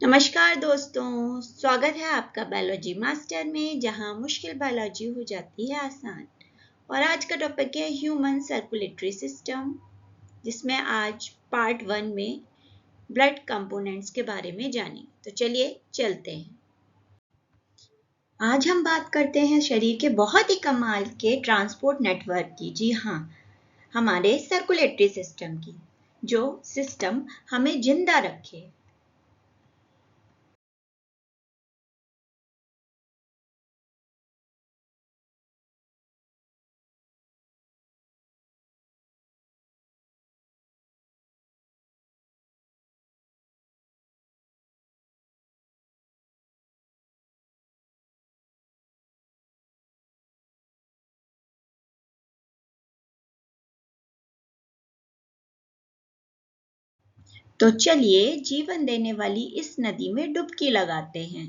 नमस्कार दोस्तों, स्वागत है आपका बायोलॉजी मास्टर में, जहां मुश्किल बायोलॉजी हो जाती है आसान। और आज का टॉपिक है ह्यूमन सर्कुलेटरी सिस्टम, जिसमें आज पार्ट 1 में ब्लड कंपोनेंट्स के बारे में जानेंगे। तो चलिए चलते हैं। आज हम बात करते हैं शरीर के बहुत ही कमाल के ट्रांसपोर्ट नेटवर्क की। जी हाँ, हमारे सर्कुलेटरी सिस्टम की, जो सिस्टम हमें जिंदा रखे। तो चलिए जीवन देने वाली इस नदी में डुबकी लगाते हैं।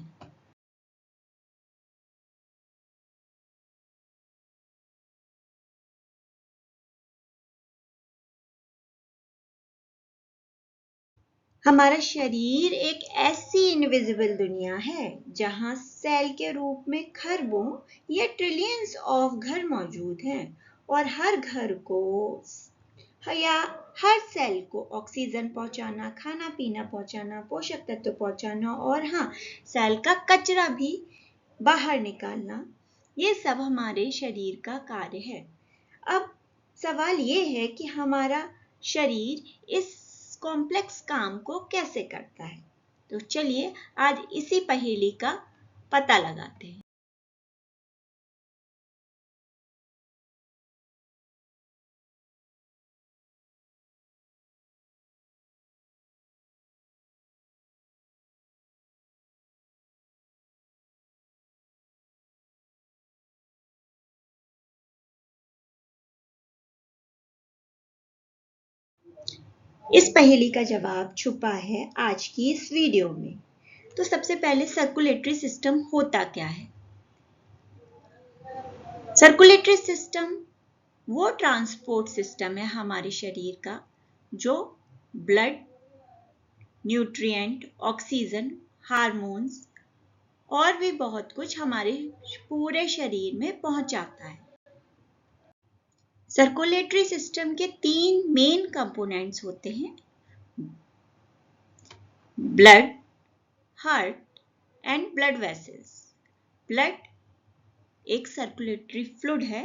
हमारा शरीर एक ऐसी इनविजिबल दुनिया है जहां सेल के रूप में खरबों या ट्रिलियंस ऑफ घर मौजूद हैं और हर घर को या हर सेल को ऑक्सीजन पहुंचाना, खाना पीना पहुंचाना, पोषक तत्व पहुंचाना और हाँ, सेल का कचरा भी बाहर निकालना, ये सब हमारे शरीर का कार्य है। अब सवाल ये है कि हमारा शरीर इस कॉम्प्लेक्स काम को कैसे करता है। तो चलिए आज इसी पहेली का पता लगाते हैं। इस पहेली का जवाब छुपा है आज की इस वीडियो में। तो सबसे पहले सर्कुलेटरी सिस्टम होता क्या है? सर्कुलेटरी सिस्टम वो ट्रांसपोर्ट सिस्टम है हमारे शरीर का जो ब्लड, न्यूट्रिएंट, ऑक्सीजन, हार्मोन्स और भी बहुत कुछ हमारे पूरे शरीर में पहुंचाता है। सर्कुलेटरी सिस्टम के 3 मेन कंपोनेंट्स होते हैं: blood, heart and blood vessels. Blood एक सर्कुलेटरी फ्लूइड है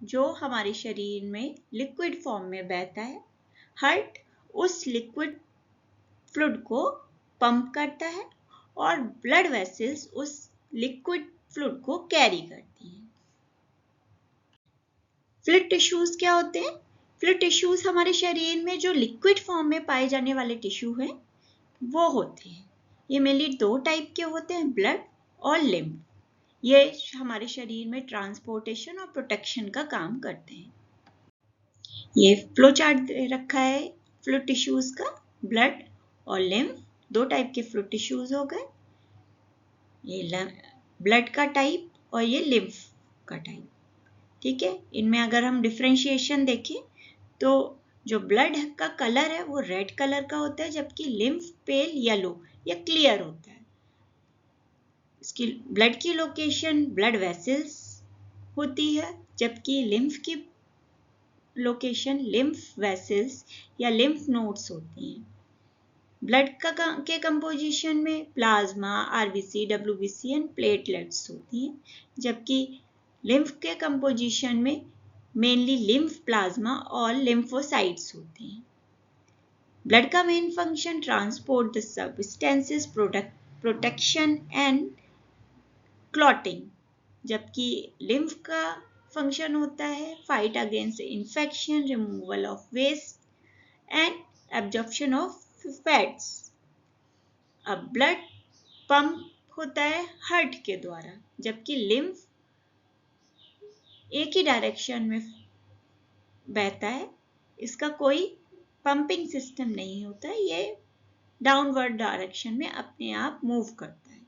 जो हमारे शरीर में लिक्विड फॉर्म में बहता है। हार्ट उस लिक्विड फ्लूइड को पंप करता है और ब्लड वेसल्स उस लिक्विड फ्लूइड को कैरी करती हैं। फ्लूइड टिश्यूज क्या होते हैं? फ्लूइड टिश्यूज हमारे शरीर में जो लिक्विड फॉर्म में पाए जाने वाले टिश्यू हैं वो होते हैं। ये मेनली 2 टाइप के होते हैं, ब्लड और लिम्फ। ये हमारे शरीर में ट्रांसपोर्टेशन और प्रोटेक्शन का काम करते हैं। ये फ्लो चार्ट रखा है फ्लूइड टिश्यूज का। ब्लड और लिम्फ 2 टाइप के फ्लूइड टिश्यूज हो गए। ये ब्लड का टाइप और ये लिम्फ का टाइप। ठीक है, इनमें अगर हम डिफरेंशिएशन देखें तो जो ब्लड का कलर है वो रेड कलर का होता है, जबकि लिम्फ पेल येलो या क्लियर होता है। इसकी ब्लड की लोकेशन ब्लड वेसल्स होती है, जबकि लिम्फ की लोकेशन लिम्फ वेसल्स या लिम्फ नोड्स होती हैं। ब्लड के कंपोजिशन में plasma, RBC, WBC and platelets होती हैं, जबकि लिम्फ के कंपोजिशन में मेनली लिम्फ प्लाज्मा और लिम्फोसाइट्स होते हैं। ब्लड का main function transport the substances, protection and clotting, जबकि लिम्फ का फंक्शन होता है fight against infection, removal of waste and absorption of fats. अब ब्लड पंप होता है हार्ट के द्वारा, जबकि लिम्फ एक ही डायरेक्शन में बहता है। इसका कोई पंपिंग सिस्टम नहीं होता, ये डाउनवर्ड डायरेक्शन में अपने आप मूव करता है।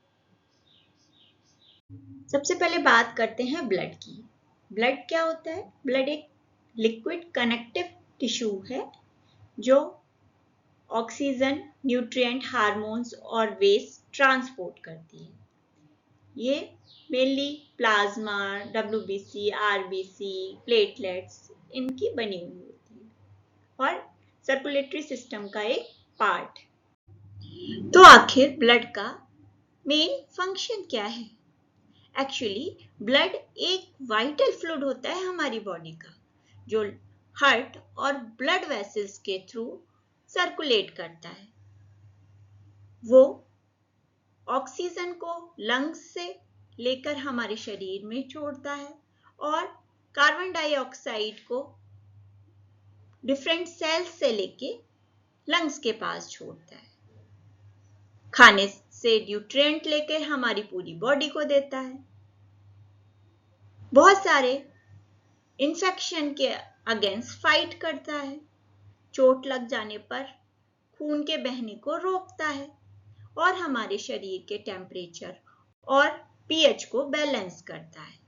सबसे पहले बात करते हैं ब्लड की। ब्लड क्या होता है? ब्लड एक लिक्विड कनेक्टिव टिश्यू है जो ऑक्सीजन, न्यूट्रिएंट, हार्मोन्स और वेस्ट ट्रांसपोर्ट करती है। ये mainly plasma, WBC, RBC, platelets इनकी बनी हुई होती है और सर्कुलेटरी सिस्टम का एक पार्ट है। तो आखिर ब्लड का मेन फंक्शन क्या है? एक्चुअली ब्लड एक वाइटल फ्लूइड होता है हमारी बॉडी का, जो हार्ट और ब्लड वेसल्स के थ्रू सर्कुलेट करता है। वो ऑक्सीजन को लंग्स से लेकर हमारे शरीर में छोड़ता है और कार्बन डाइऑक्साइड को डिफरेंट सेल्स से लेके लंग्स के पास छोड़ता है। खाने से न्यूट्रिएंट लेकर हमारी पूरी बॉडी को देता है। बहुत सारे इन्फेक्शन के अगेंस्ट फाइट करता है। चोट लग जाने पर खून के बहने को रोकता है और हमारे शरीर के टेम्परेचर और pH को बैलेंस करता है।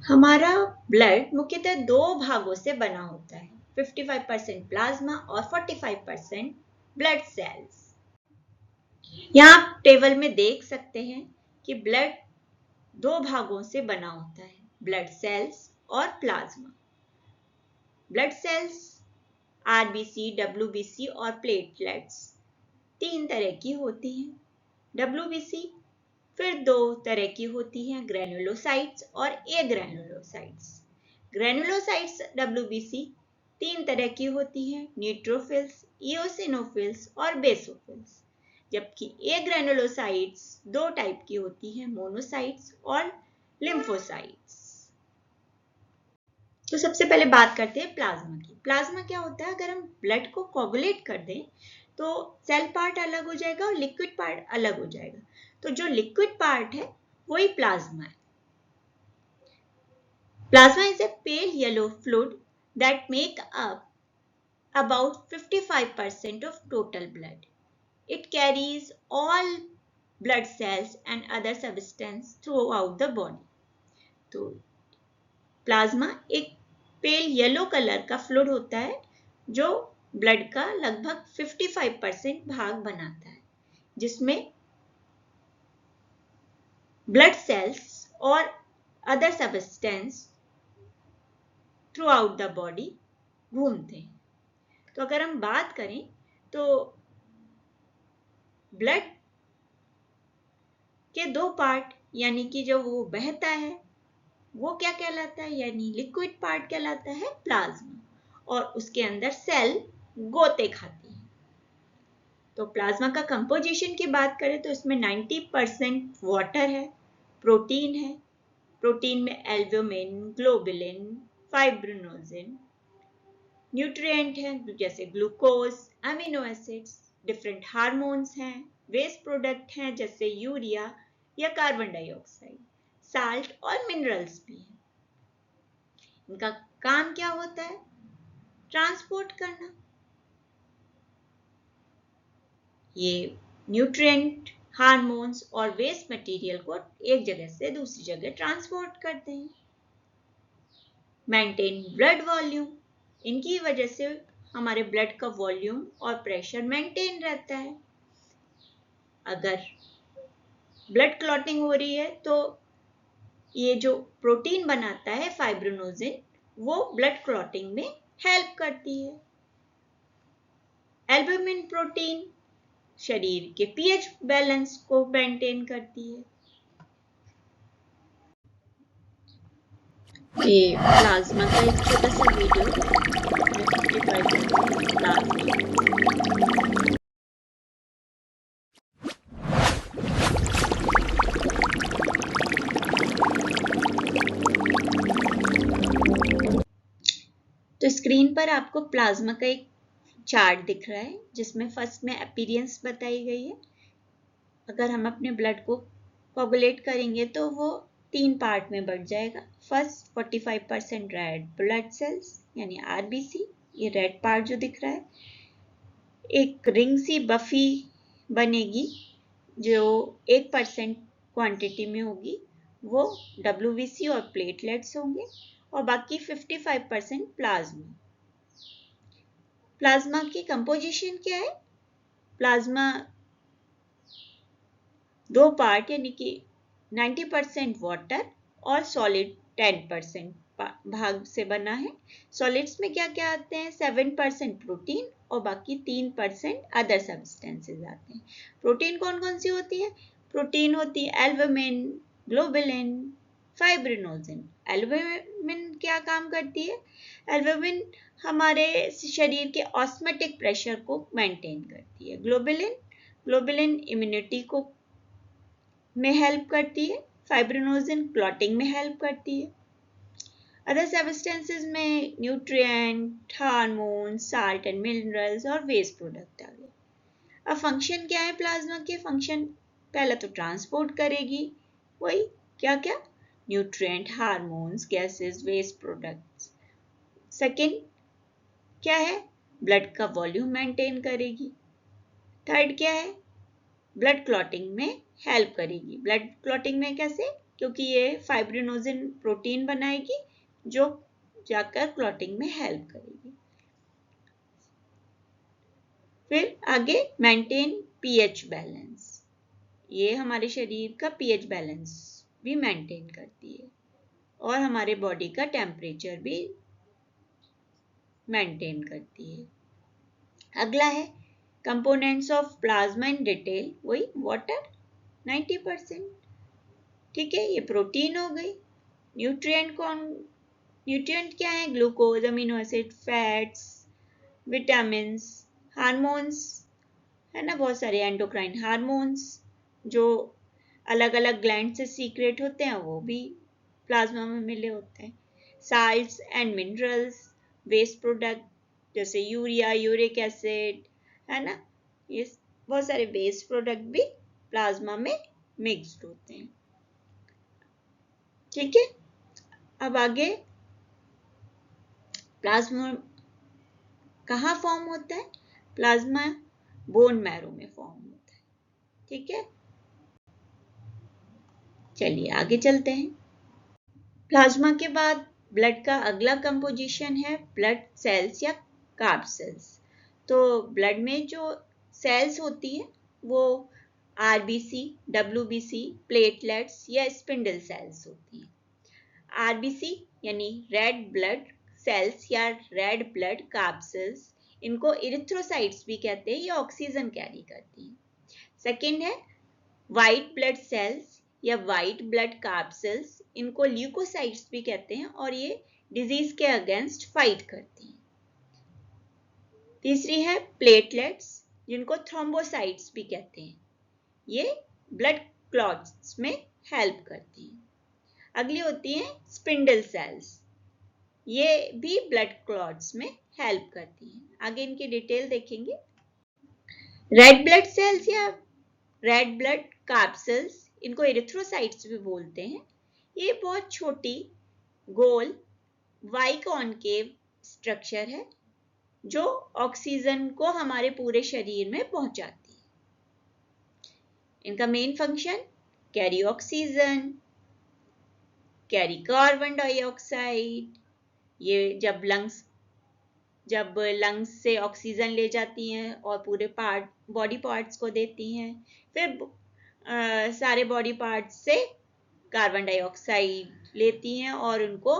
हमारा ब्लड मुख्यतः दो भागों से बना होता है, 55% प्लाज्मा और 45% ब्लड सेल्स। यहाँ आप टेबल में देख सकते हैं कि ब्लड दो भागों से बना होता है, ब्लड सेल्स और plasma. Blood cells RBC, WBC और प्लेटलेट्स तीन तरह की होती हैं। WBC फिर दो तरह की होती हैं, ग्रेनुलोसाइट्स और एग्रेनुलोसाइट्स। ग्रेनुलोसाइट्स WBC तीन तरह की होती हैं, न्यूट्रोफिल्स, इओसिनोफिल्स और बेसोफिल्स। जबकि एग्रेनुलोसाइट्स दो टाइप की होती हैं, मोनोसाइट्स और लिम्फोसाइट्स। तो सबसे पहले बात करते हैं प्लाज्मा की। प्लाज्मा क्या होता है? अगर हम ब्लड को कोगुलेट कर दें तो सेल पार्ट अलग हो जाएगा और लिक्विड पार्ट अलग हो जाएगा। तो जो लिक्विड पार्ट है वही प्लाज्मा है। Plasma is a pale yellow fluid that make up about 55% of total blood. It carries all blood cells and other substance throughout the body. तो प्लाज्मा एक पेल येलो कलर का fluid होता है जो blood का लगभग 55% भाग बनाता है, जिसमें ब्लड सेल्स और other substance through out the body घूमते हैं। तो अगर हम बात करें तो ब्लड के दो पार्ट, यानी कि जो वो बहता है वो क्या कहलाता है, यानी लिक्विड पार्ट कहलाता है प्लाज्मा, और उसके अंदर सेल गोते खाती है। तो प्लाज्मा का कंपोजिशन की बात करें तो इसमें 90% वाटर है, प्रोटीन है। प्रोटीन में एल्ब्यूमिन, ग्लोबुलिन, फाइब्रिनोजिन, न्यूट्रिएंट हैं जैसे glucose, amino acids, different hormones हैं, वेस्ट प्रोडक्ट हैं जैसे यूरिया या कार्बन डाइऑक्साइड, साल्ट और मिनरल्स भी हैं। इनका काम क्या होता है? ट्रांसपोर्ट करना। ये न्यूट्रिएंट, हार्मोन्स और वेस्ट मटेरियल को एक जगह से दूसरी जगह ट्रांसपोर्ट करते हैं। मेंटेन ब्लड वॉल्यूम, इनकी वजह से हमारे ब्लड का वॉल्यूम और प्रेशर मेंटेन रहता है। अगर ब्लड क्लॉटिंग हो रही है तो ये जो प्रोटीन बनाता है फाइब्रिनोजिन, वो ब्लड क्लॉटिंग में हेल्प करती है। एल्ब्यूमिन प्रोटीन शरीर के pH बैलेंस को मेंटेन करती है। ये प्लाज्मा का एक छोटा सा वीडियो, 55% प्लाज्मा। तो स्क्रीन पर आपको प्लाज्मा का एक चार्ट दिख रहा है जिसमें फर्स्ट में अपीयरेंस बताई गई है। अगर हम अपने ब्लड को कोगुलेट करेंगे तो वो तीन पार्ट में बढ़ जाएगा। फर्स्ट 45% रेड ब्लड सेल्स यानी RBC, ये रेड पार्ट जो दिख रहा है। एक रिंग सी बफी बनेगी जो 1% क्वांटिटी में होगी, वो WBC और प्लेटलेट्स होंगे, और बाकी 55% प्लाज्मा। प्लाज्मा की कंपोजिशन क्या है? प्लाज्मा 2 पार्ट यानी कि 90% वाटर और सॉलिड 10% भाग से बना है। सॉलिड्स में क्या क्या आते हैं? 7% प्रोटीन और बाकी 3% अदर सब्सटेंसेस आते हैं। प्रोटीन कौन कौन सी होती है? प्रोटीन होती है एल्बुमिन, ग्लोबुलिन, फाइब्रिनोजिन। एल्बुमिन क्या काम करती है? एल्बुमिन हमारे शरीर के ऑस्मेटिक प्रेशर को मेंटेन करती है। ग्लोबुलिन इम्यूनिटी को में हेल्प करती है। फाइब्रिनोजिन क्लॉटिंग में हेल्प करती है। अदर सब्सटेंसेस में nutrient, hormone, salt and minerals और वेस्ट प्रोडक्ट आ गए। अब फंक्शन क्या है प्लाज्मा के? फंक्शन पहला तो ट्रांसपोर्ट करेगी, वही क्या क्या? Nutrient, hormones, gases, waste products. Second क्या है? ब्लड का वॉल्यूम मेंटेन करेगी। थर्ड क्या है? ब्लड क्लॉटिंग में हेल्प करेगी। ब्लड क्लॉटिंग में कैसे? क्योंकि ये फाइब्रिनोजिन प्रोटीन बनाएगी जो जाकर क्लॉटिंग में हेल्प करेगी। फिर आगे मेंटेन पीएच बैलेंस। ये हमारे शरीर का पीएच बैलेंस भी मेंटेन करती है और हमारे बॉडी का टेम्परेचर भी मेंटेन करती है। अगला है components of plasma in detail, वही वाटर 90%। ठीक है, ये प्रोटीन हो गई। न्यूट्रिएंट क्या है? Glucose, amino acid, fats, vitamins, hormones, है ना, बहुत सारे एंडोक्राइन हार्मोन्स जो अलग अलग ग्लैंड से सीक्रेट होते हैं, वो भी प्लाज्मा में मिले होते हैं। Salts and minerals, waste product जैसे यूरिया, यूरिक एसिड, है ना, ये बहुत सारे वेस्ट प्रोडक्ट भी प्लाज्मा में मिक्स्ड होते हैं। ठीक है, अब आगे प्लाज्मा कहाँ फॉर्म होता है? प्लाज्मा बोन मैरो में फॉर्म होता है। ठीक है, चलिए आगे चलते हैं। प्लाज्मा के बाद ब्लड का अगला कंपोजिशन है ब्लड सेल्स या कार्ब सेल्स। तो ब्लड में जो सेल्स होती है वो आरबीसी, डब्ल्यूबीसी, प्लेटलेट्स या स्पिंडल सेल्स होती है। आरबीसी यानी रेड ब्लड सेल्स या रेड ब्लड कार्ब सेल्स, इनको इरिथ्रोसाइट्स भी कहते हैं, ये ऑक्सीजन कैरी करती हैं। सेकेंड है व्हाइट ब्लड सेल्स या व्हाइट ब्लड कार्ब सेल्स, इनको ल्यूकोसाइट्स भी कहते हैं और ये डिजीज के अगेंस्ट फाइट करती हैं। तीसरी है प्लेटलेट्स, जिनको थ्रोम्बोसाइट्स भी कहते हैं, ये ब्लड क्लॉट्स में हेल्प करती हैं। अगली होती है स्पिंडल सेल्स, ये भी ब्लड क्लॉट्स में हेल्प करती हैं। आगे इनकी डिटेल देखेंगे। रेड ब्लड सेल्स या रेड ब्लड कार्ब सेल्स, इनको एरिथ्रोसाइट्स भी बोलते हैं। ये बहुत छोटी गोल वाई कॉनकेव स्ट्रक्चर है जो ऑक्सीजन को हमारे पूरे शरीर में पहुंचाती है। इनका main function carry oxygen, carry carbon dioxide, ये जब लंग्स से ऑक्सीजन ले जाती हैं और पूरे बॉडी पार्ट्स को देती हैं, फिर सारे बॉडी पार्ट्स से कार्बन डाइऑक्साइड लेती हैं और उनको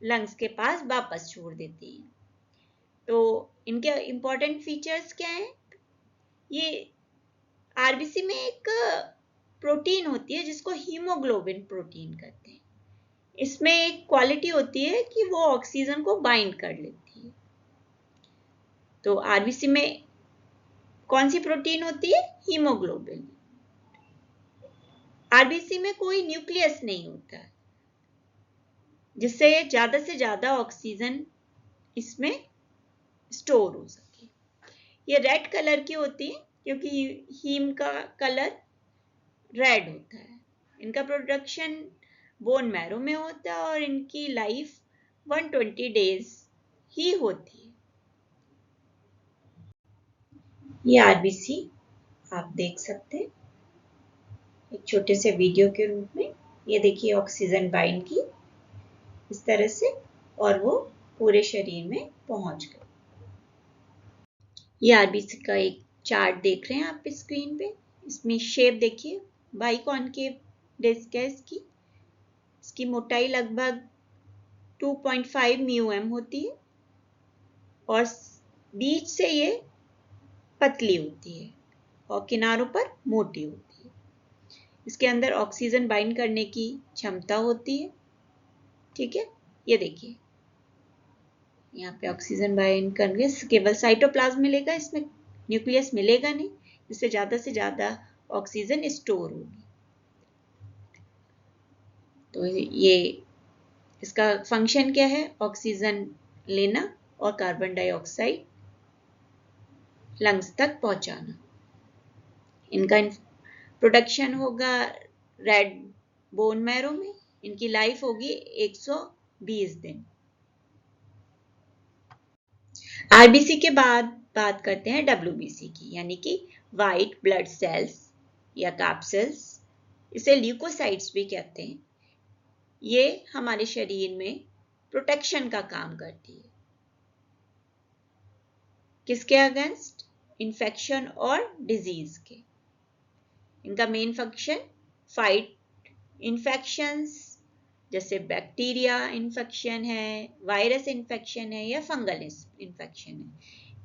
लंग्स के पास वापस छोड़ देती हैं। तो इनके इंपॉर्टेंट फीचर्स क्या हैं? ये आरबीसी में एक प्रोटीन होती है जिसको हीमोग्लोबिन प्रोटीन कहते हैं। इसमें एक क्वालिटी होती है कि वो ऑक्सीजन को बाइंड कर लेती है। तो आरबीसी में कौन सी प्रोटीन होती है? हीमोग्लोबिन। आरबीसी में कोई न्यूक्लियस नहीं होता है जिससे ज्यादा से ज्यादा ऑक्सीजन इसमें स्टोर हो सके। ये रेड कलर की होती है क्योंकि हीम का कलर रेड होता है। इनका प्रोडक्शन बोन मैरो में होता है और इनकी लाइफ 120 डेज ही होती है। ये आरबीसी आप देख सकते हैं एक छोटे से वीडियो के रूप में। ये देखिए ऑक्सीजन बाइंड की इस तरह से और वो पूरे शरीर में पहुंच गई। ये आरबीसी का एक चार्ट देख रहे हैं आप स्क्रीन पे। इसमें शेप देखिए, बाइकॉनकेव डिस्क है इसकी मोटाई लगभग 2.5 म्यूएम होती है और बीच से ये पतली होती है और किनारों पर मोटी होती है। इसके अंदर ऑक्सीजन बाइंड करने की क्षमता होती है। ठीक है, ये देखिए यहाँ पे ऑक्सीजन बाइंड करके केवल साइटोप्लाज्म मिलेगा, इसमें न्यूक्लियस मिलेगा नहीं, जिससे से ज्यादा ऑक्सीजन स्टोर होगी। तो ये इसका फंक्शन क्या है? ऑक्सीजन लेना और कार्बन डाइऑक्साइड लंग्स तक पहुंचाना। इनका प्रोडक्शन होगा रेड बोन मैरो में। इनकी लाइफ होगी 120 दिन। आरबीसी के बाद बात करते हैं डब्ल्यूबीसी की, यानी कि व्हाइट ब्लड सेल्स या कैप्सूल्स। इसे ल्यूकोसाइट्स भी कहते हैं। ये हमारे शरीर में प्रोटेक्शन का काम करती है। किसके अगेंस्ट? इन्फेक्शन और डिजीज के। इनका मेन फंक्शन फाइट इन्फेक्शंस, जैसे बैक्टीरिया इन्फेक्शन है, वायरस इन्फेक्शन है या फंगल इन्फेक्शन है,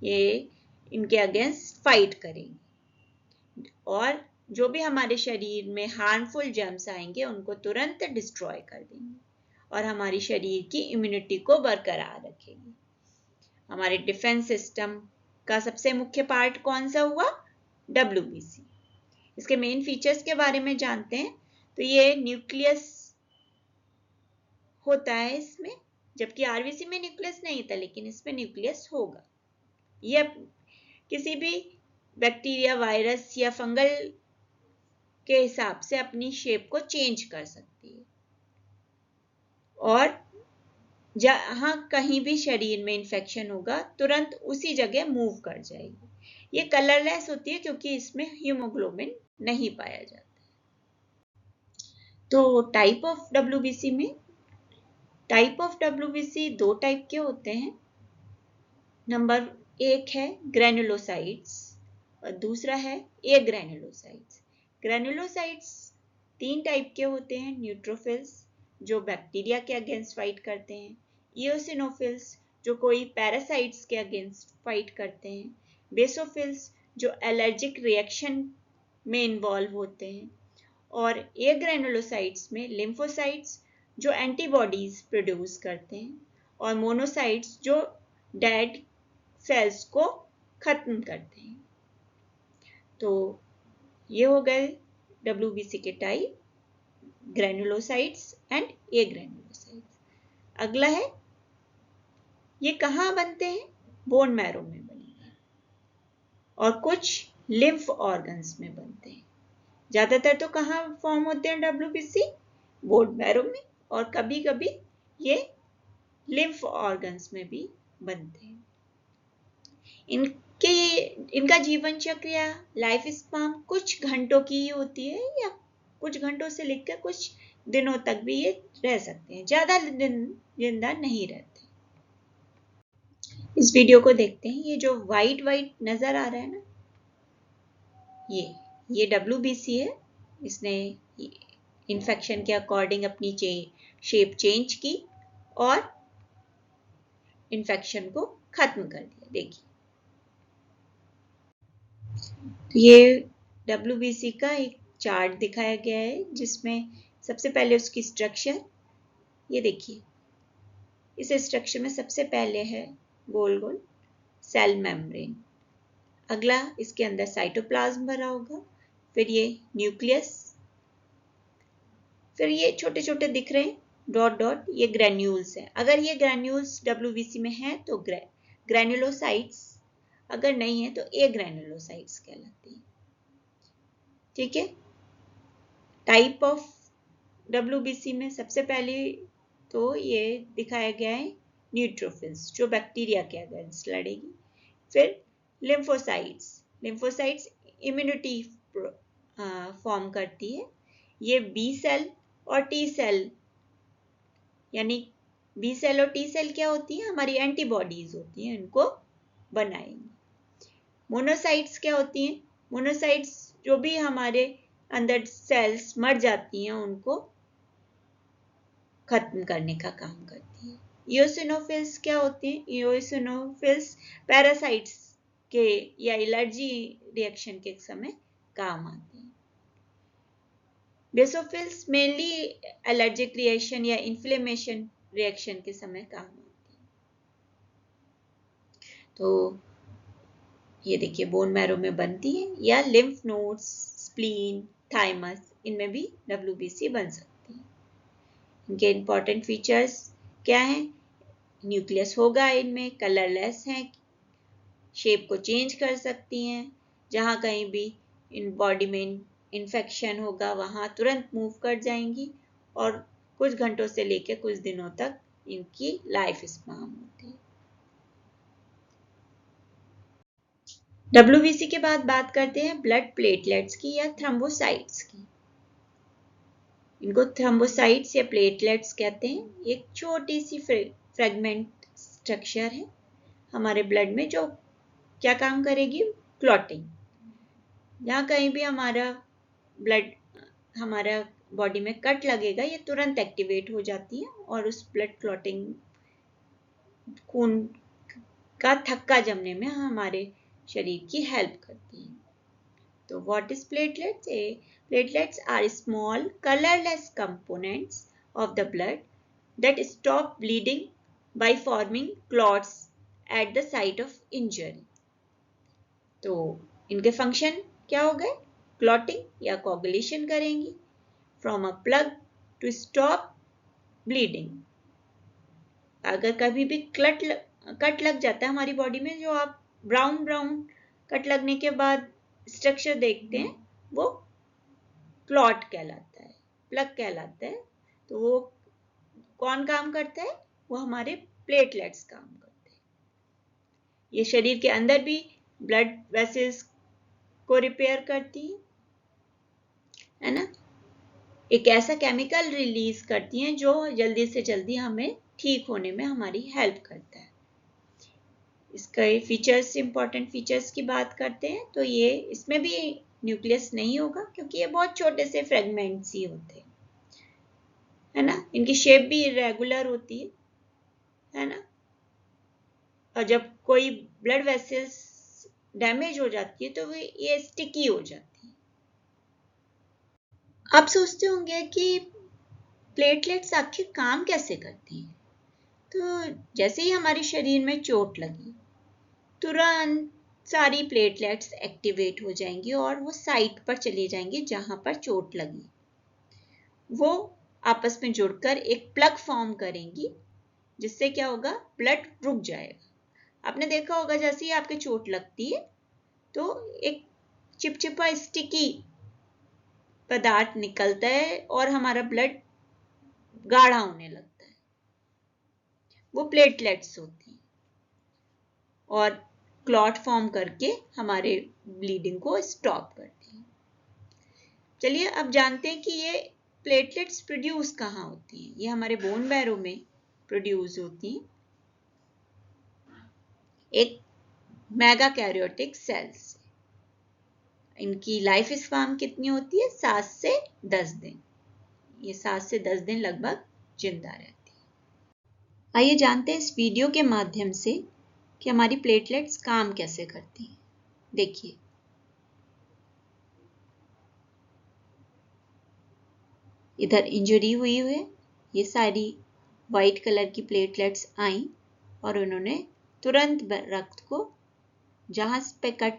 ये इनके अगेंस्ट फाइट करेंगे और जो भी हमारे शरीर में हार्मफुल जर्म्स आएंगे उनको तुरंत डिस्ट्रॉय कर देंगे और हमारी शरीर की इम्यूनिटी को बरकरार रखेगी। हमारे डिफेंस सिस्टम का सबसे मुख्य पार्ट कौन सा हुआ? डब्ल्यूबीसी। इसके मेन फीचर्स के बारे में जानते हैं। तो ये न्यूक्लियस होता है इसमें, जबकि आरबीसी में न्यूक्लियस नहीं था, लेकिन इसमें न्यूक्लियस होगा। यह किसी भी बैक्टीरिया, वायरस या फंगल के हिसाब से अपनी शेप को चेंज कर सकती है और जहां कहीं भी शरीर में इन्फेक्शन होगा तुरंत उसी जगह मूव कर जाएगी। ये कलरलेस होती है क्योंकि इसमें हीमोग्लोबिन नहीं पाया जाता। तो टाइप ऑफ डब्ल्यूबीसी में, टाइप ऑफ डब्ल्यूबीसी दो टाइप के होते हैं। नंबर एक है ग्रेनुलोसाइट्स और दूसरा है एग्रेनुलोसाइट्स। ग्रेनुलोसाइट्स 3 टाइप के होते हैं। न्यूट्रोफिल्स जो बैक्टीरिया के अगेंस्ट फाइट करते हैं, इओसिनोफिल्स जो कोई पैरासाइट्स के अगेंस्ट फाइट करते हैं, बेसोफिल्स जो एलर्जिक रिएक्शन में इन्वॉल्व होते हैं और एग्रेनुलोसाइट्स में लिम्फोसाइट्स जो एंटीबॉडीज प्रोड्यूस करते हैं और मोनोसाइट्स जो डेड सेल्स को खत्म करते हैं। तो ये हो गए डब्ल्यूबीसी के टाइप, ग्रेनुलोसाइट्स एंड एग्रेनुलोसाइट्स। अगला है ये कहाँ बनते हैं? बोन मैरो में बनते हैं और कुछ लिम्फ ऑर्गन्स में बनते हैं। ज्यादातर तो कहाँ फॉर्म होते हैं डब्ल्यूबीसी? बोन मैरो में, और कभी कभी ये लिम्फ ऑर्गन्स में भी बनते हैं। इनका जीवन चक्र या लाइफ स्पान कुछ घंटों की ही होती है या कुछ घंटों से लेकर कुछ दिनों तक भी ये रह सकते हैं, ज्यादा दिन जिंदा नहीं रहते। इस वीडियो को देखते हैं। ये जो वाइट वाइट नजर आ रहा है ना, ये डब्ल्यूबीसी है। इसने इन्फेक्शन के अकॉर्डिंग अपनी शेप चेंज की और इन्फेक्शन को खत्म कर दिया। देखिए, तो ये डब्ल्यूबीसी का एक चार्ट दिखाया गया है जिसमें सबसे पहले उसकी स्ट्रक्चर, ये देखिए, इस स्ट्रक्चर में सबसे पहले है गोल गोल सेल मेम्ब्रेन। अगला इसके अंदर साइटोप्लाज्म भरा होगा, फिर ये न्यूक्लियस, फिर ये छोटे छोटे दिख रहे हैं डॉट डॉट, ये ग्रेन्यूल्स है। अगर ये ग्रेन्यूल्स डब्ल्यूबीसी में है तो ग्रेनुलोसाइट्स, अगर नहीं है तो एग्रेनुलोसाइट्स कहलाती है। ठीक है, टाइप ऑफ डब्ल्यूबीसी में सबसे पहले तो ये दिखाया गया है न्यूट्रोफिल्स जो बैक्टीरिया के अगेंस्ट लड़ेगी। फिर लिम्फोसाइट्स इम्यूनिटी फॉर्म करती है। ये बी सेल और टी सेल, यानी बी सेल और टी सेल क्या होती है? हमारी एंटीबॉडीज होती हैं, इनको बनाएंगे। मोनोसाइट्स क्या होती हैं? मोनोसाइट्स जो भी हमारे अंदर सेल्स मर जाती हैं उनको खत्म करने का काम करती है। इओसिनोफिल्स क्या होते हैं? इओसिनोफिल्स पैरासाइट्स के या एलर्जी रिएक्शन के समय काम आते हैं। बेसोफिल्स मेनली एलर्जिक रिएक्शन या इन्फ्लेमेशन रिएक्शन के समय काम आते हैं। तो ये देखिए बोन मैरो में बनती है, या लिम्फ नोड्स, स्प्लीन, थाइमस, इनमें भी WBC बन सकती है। इनके इंपॉर्टेंट फीचर्स क्या हैं? न्यूक्लियस होगा इनमें, कलरलेस हैं, शेप को चेंज कर सकती हैं, जहाँ कहीं भी इन बॉडी में इन्फेक्शन होगा वहाँ तुरंत मूव कर जाएंगी और कुछ घंटों से लेकर कुछ दिनों तक इनकी लाइफ स्पैन होती है। WBC के बाद बात करते हैं ब्लड प्लेटलेट्स की या थ्रोम्बोसाइट्स की। इनको थ्रोम्बोसाइट्स या प्लेटलेट्स कहते हैं। एक छोटी सी फ्रेगमेंट स्ट्रक्चर है हमारे ब्लड में जो क्या काम करेगी? क्लॉटिंग। जहाँ कहीं भी हमारा ब्लड हमारा बॉडी में कट लगेगा ये तुरंत एक्टिवेट हो जाती है और उस ब्लड क्लॉटिंग खून का थक्का जमने में हमारे शरीर की हेल्प करती है। तो what is platelets? Platelets are small colorless components of the blood that stop bleeding by forming clots at the site of injury. तो इनके फंक्शन क्या हो गए? क्लॉटिंग या कोगुलेशन करेंगी, from a plug to stop bleeding. अगर कभी भी कट लग जाता है हमारी बॉडी में, जो आप ब्राउन कट लगने के बाद स्ट्रक्चर देखते हैं वो क्लॉट कहलाता है, प्लग कहलाता है। तो वो कौन काम करता है? वो हमारे प्लेटलेट्स काम करते हैं। ये शरीर के अंदर भी ब्लड वेसल्स को रिपेयर करती है ना। एक ऐसा केमिकल रिलीज करती हैं जो जल्दी से जल्दी हमें ठीक होने में हमारी हेल्प करता है। इसका फीचर्स, इंपॉर्टेंट फीचर्स की बात करते हैं तो ये इसमें भी न्यूक्लियस नहीं होगा क्योंकि ये बहुत छोटे से फ्रेगमेंट्स ही होते हैं, है ना। इनकी शेप भी इरेगुलर होती है ना। और जब कोई ब्लड वेसल्स डैमेज हो जाती है तो ये स्टिकी हो जाती है। आप सोचते होंगे कि प्लेटलेट्स आखिर काम कैसे करती हैं। तो जैसे ही हमारे शरीर में चोट लगी तुरंत सारी प्लेटलेट्स एक्टिवेट हो जाएंगी और वो साइट पर चली जाएंगी जहां पर चोट लगी। वो आपस में जुड़कर एक प्लग फॉर्म करेंगी जिससे क्या होगा? ब्लड रुक जाएगा। आपने देखा होगा जैसे ही आपके चोट लगती है तो एक चिपचिपा स्टिकी पदार्थ निकलता है और हमारा ब्लड गाढ़ा होने लगता है। वो प्लेटलेट्स होती हैं और क्लॉट फॉर्म करके हमारे ब्लीडिंग को स्टॉप करती हैं। चलिए अब जानते हैं कि ये प्लेटलेट्स प्रोड्यूस कहाँ होती हैं। ये हमारे बोन मैरो में प्रोड्यूस होती हैं, एक मेगा कैरियोटिक सेल्स। इनकी लाइफ स्पैन कितनी होती है? 7 से 10 दिन। ये 7 से 10 दिन लगभग जिंदा रहती है। आइए जानते हैं इस वीडियो के माध्यम से कि हमारी प्लेटलेट्स काम कैसे करती हैं। देखिए, इधर इंजरी हुई है, ये सारी वाइट कलर की प्लेटलेट्स आई और उन्होंने तुरंत रक्त को जहां पे कट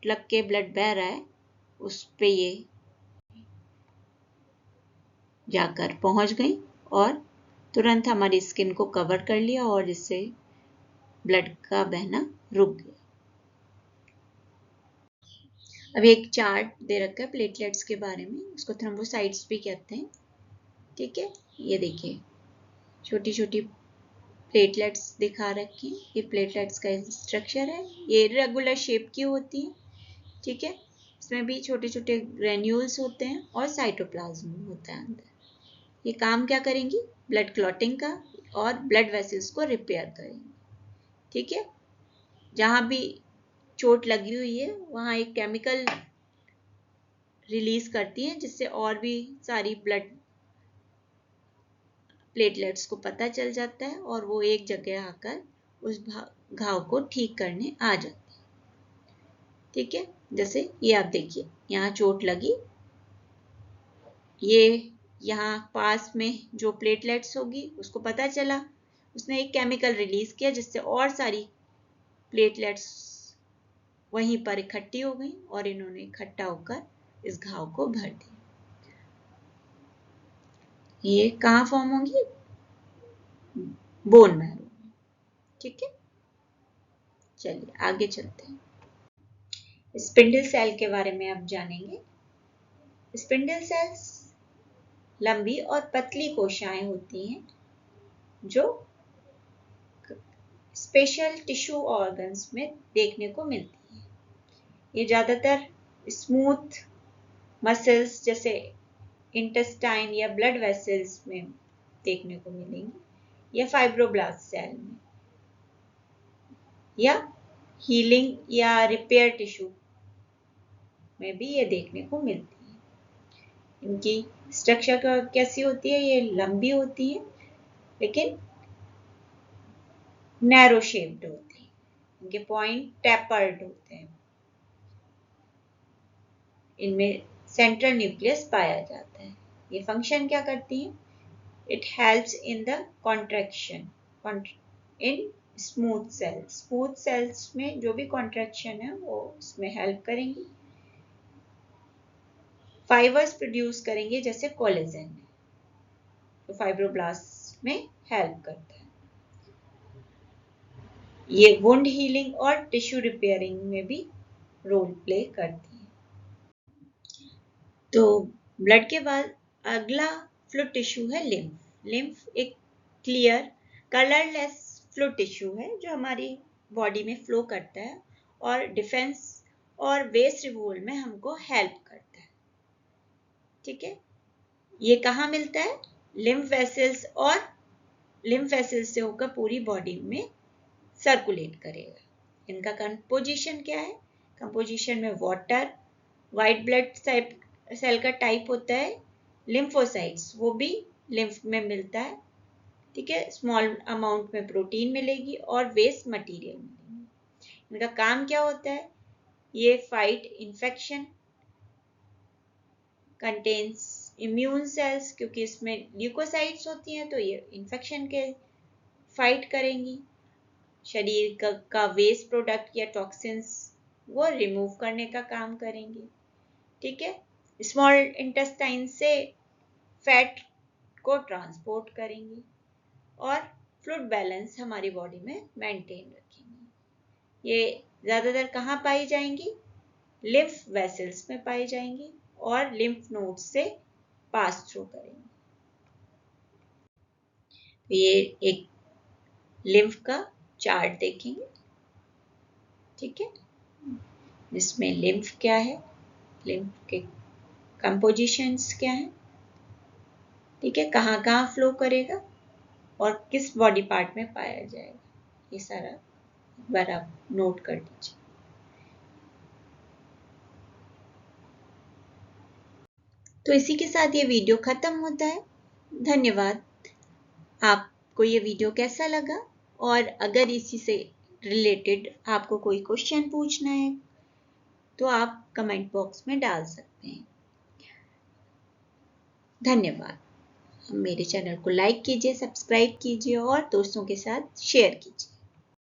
लग के ब्लड बह रहा है उस पे ये जाकर पहुंच गई और तुरंत हमारी स्किन को कवर कर लिया और इससे ब्लड का बहना रुक गया। अब एक चार्ट दे रखा है प्लेटलेट्स के बारे में, उसको थ्रोम्बोसाइट्स भी कहते हैं। ठीक है, ये देखिए छोटी छोटी प्लेटलेट्स दिखा रखी हैं। ये प्लेटलेट्स का स्ट्रक्चर है, ये रेगुलर शेप की होती है। ठीक है, इसमें भी छोटे छोटे ग्रेन्यूल्स होते हैं और साइटोप्लाज्म होता है अंदर। ये काम क्या करेंगी? ब्लड क्लॉटिंग का और ब्लड वेसल्स को रिपेयर करेंगी। ठीक है, जहाँ भी चोट लगी हुई है वहाँ एक केमिकल रिलीज करती है जिससे और भी सारी ब्लड प्लेटलेट्स को पता चल जाता है और वो एक जगह आकर उस घाव को ठीक करने आ जाते हैं। ठीक है, जैसे ये आप देखिए यहाँ चोट लगी, ये यहाँ पास में जो प्लेटलेट्स होगी उसको पता चला, उसने एक केमिकल रिलीज किया जिससे और सारी प्लेटलेट्स वहीं पर इकट्ठी हो गई और इन्होंने इकट्ठा होकर इस घाव को भर दिया। ये कहाँ फॉर्म होंगी? बोन मैरो में। ठीक है, चलिए आगे चलते हैं। स्पिंडल सेल के बारे में अब जानेंगे। स्पिंडल सेल्स लंबी और पतली कोशिकाएं होती हैं जो स्पेशल टिश्यू ऑर्गन्स में देखने को मिलती हैं। ये ज़्यादातर स्मूथ मसल्स जैसे इंटेस्टाइन या ब्लड वेसल्स में देखने को मिलेंगी या फाइब्रोब्लास्ट सेल में या हीलिंग या रिपेयर टिश्यू में भी ये देखने को मिलती है। इनकी स्ट्रक्चर कैसी होती है? ये लंबी होती है लेकिन नैरो शेप्ड होती है, इनके पॉइंट टैपर्ड होते हैं, इनमें सेंट्रल न्यूक्लियस पाया जाता है। ये फंक्शन क्या करती है? It helps in the contraction in smooth cells. Smooth cells में जो भी कॉन्ट्रैक्शन है वो उसमें हेल्प करेंगी। फाइबर्स प्रोड्यूस करेंगे जैसे कोलेजन, तो फाइब्रोब्लास्ट में हेल्प करता है। ये वुंड हीलिंग और टिश्यू रिपेयरिंग में भी रोल प्ले करती है। तो ब्लड के बाद अगला फ्लूइड टिश्यू है लिम्फ। लिम्फ एक क्लियर कलरलेस फ्लूइड टिश्यू है जो हमारी बॉडी में फ्लो करता है और डिफेंस और वेस्ट रिमूवल में हमको हेल्प करता है। ठीक है, ये कहाँ मिलता है? लिम्फ वेसल्स, और लिम्फ वेसल्स से होकर पूरी बॉडी में सर्कुलेट करेगा। इनका कंपोजिशन क्या है? कंपोजिशन में वाटर, वाइट ब्लड सेल का टाइप होता है, लिम्फोसाइट्स वो भी लिम्फ में मिलता है। ठीक है, स्मॉल अमाउंट में प्रोटीन मिलेगी और वेस्ट मटेरियल मिलेगी। इनका काम क्या होता है? ये fight infection, contains immune cells, क्योंकि इसमें ल्यूकोसाइट्स होती हैं तो ये इन्फेक्शन के फाइट करेंगी। शरीर का वेस्ट प्रोडक्ट या टॉक्सिन्स वो रिमूव करने का काम करेंगी। ठीक है, स्मॉल इंटेस्टाइन से फैट को ट्रांसपोर्ट करेंगी और फ्लूइड बैलेंस हमारी बॉडी में मेंटेन रखेंगी। ये ज़्यादातर कहाँ पाई जाएंगी? लिम्फ वेसल्स में पाई जाएंगी और लिम्फ नोड्स से पास थ्रू करेंगी। तो ये एक लिम्फ का चार्ट देखेंगे। ठीक है, इसमें लिम्फ क्या है, लिम्फ के कंपोजिशंस क्या है, ठीक है, कहाँ कहाँ फ्लो करेगा और किस बॉडी पार्ट में पाया जाएगा, ये सारा एक बार आप नोट कर लीजिए। तो इसी के साथ ये वीडियो खत्म होता है। धन्यवाद। आपको ये वीडियो कैसा लगा? और अगर इसी से रिलेटेड आपको कोई क्वेश्चन पूछना है तो आप कमेंट बॉक्स में डाल सकते हैं। धन्यवाद। मेरे चैनल को लाइक कीजिए, सब्सक्राइब कीजिए और दोस्तों के साथ शेयर कीजिए।